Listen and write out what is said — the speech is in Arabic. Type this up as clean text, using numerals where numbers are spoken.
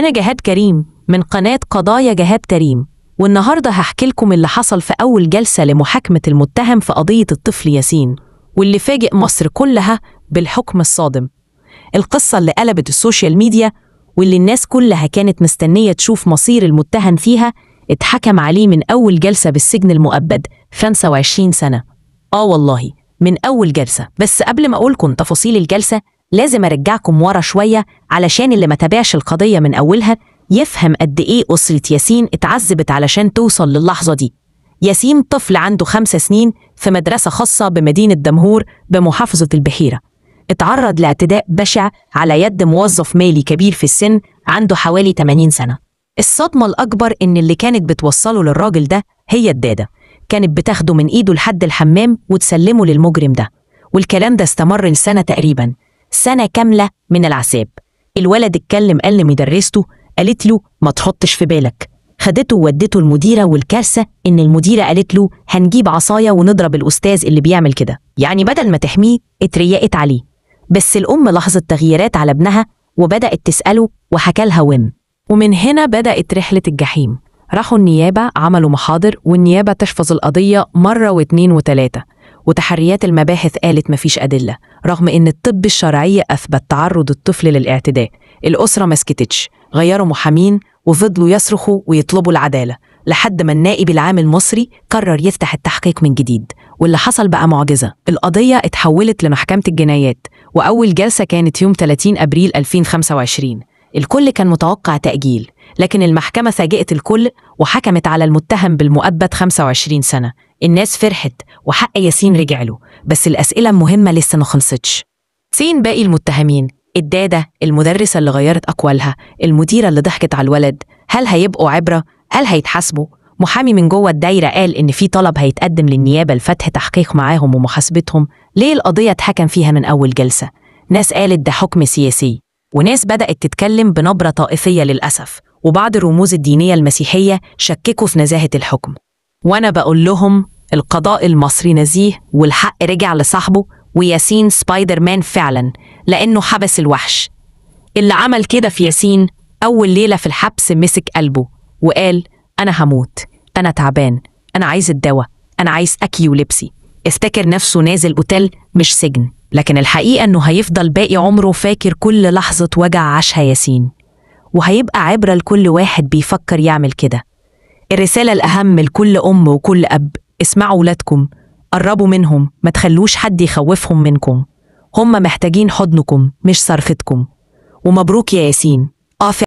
أنا جهاد كريم من قناة قضايا جهاد كريم، والنهاردة هحكي لكم اللي حصل في أول جلسة لمحاكمة المتهم في قضية الطفل ياسين، واللي فاجئ مصر كلها بالحكم الصادم. القصة اللي قلبت السوشيال ميديا واللي الناس كلها كانت مستنية تشوف مصير المتهم فيها، اتحكم عليه من أول جلسة بالسجن المؤبد 25 سنة. والله من أول جلسة. بس قبل ما أقولكم تفاصيل الجلسة لازم أرجعكم ورا شوية علشان اللي ما تابعش القضية من أولها يفهم قد إيه أسرة ياسين اتعذبت علشان توصل للحظة دي. ياسين طفل عنده 5 سنين في مدرسة خاصة بمدينة دمهور بمحافظة البحيرة، اتعرض لاعتداء بشع على يد موظف مالي كبير في السن عنده حوالي 80 سنة. الصدمة الأكبر إن اللي كانت بتوصله للراجل ده هي الدادة، كانت بتاخده من إيده لحد الحمام وتسلمه للمجرم ده، والكلام ده استمر لسنة تقريبا، سنة كاملة من العذاب. الولد اتكلم، قال لمدرسته، قالت له ما تحطش في بالك، خدته وودته المديرة، والكارثة إن المديرة قالت له هنجيب عصاية ونضرب الأستاذ اللي بيعمل كده، يعني بدل ما تحميه اتريقت عليه. بس الأم لاحظت تغييرات على ابنها وبدأت تسأله وحكى لها ومن هنا بدأت رحلة الجحيم. راحوا النيابة، عملوا محاضر، والنيابة تحفظ القضية مرة واثنين وثلاثة، وتحريات المباحث قالت مفيش أدلة، رغم إن الطب الشرعي أثبت تعرض الطفل للاعتداء. الأسرة ما سكتتش، غيروا محامين وفضلوا يصرخوا ويطلبوا العدالة لحد ما النائب العام المصري قرر يفتح التحقيق من جديد. واللي حصل بقى معجزة، القضية اتحولت لمحكمة الجنايات، وأول جلسة كانت يوم 30 أبريل 2025. الكل كان متوقع تأجيل، لكن المحكمة فاجئت الكل وحكمت على المتهم بالمؤبد 25 سنة. الناس فرحت وحق ياسين رجع له، بس الأسئلة المهمة لسه ما خلصتش. فين باقي المتهمين؟ الدادة، المدرسة اللي غيرت أقوالها، المديرة اللي ضحكت على الولد، هل هيبقوا عبرة؟ هل هيتحاسبوا؟ محامي من جوه الدايرة قال إن في طلب هيتقدم للنيابة لفتح تحقيق معاهم ومحاسبتهم. ليه القضية اتحكم فيها من أول جلسة؟ ناس قالت ده حكم سياسي، وناس بدأت تتكلم بنبرة طائفية للأسف، وبعض الرموز الدينية المسيحية شككوا في نزاهة الحكم. وأنا بقول لهم القضاء المصري نزيه، والحق رجع لصاحبه، وياسين سبايدر مان فعلا، لأنه حبس الوحش. اللي عمل كده في ياسين أول ليلة في الحبس مسك قلبه وقال أنا هموت، أنا تعبان، أنا عايز الدواء، أنا عايز أكلي ولبسي. افتكر نفسه نازل أوتيل مش سجن، لكن الحقيقة أنه هيفضل باقي عمره فاكر كل لحظة وجع عاشها ياسين، وهيبقى عبرة لكل واحد بيفكر يعمل كده. الرسالة الأهم لكل أم وكل أب، اسمعوا ولادكم، قربوا منهم، ما تخلوش حد يخوفهم منكم، هم محتاجين حضنكم مش صرختكم. ومبروك يا ياسين.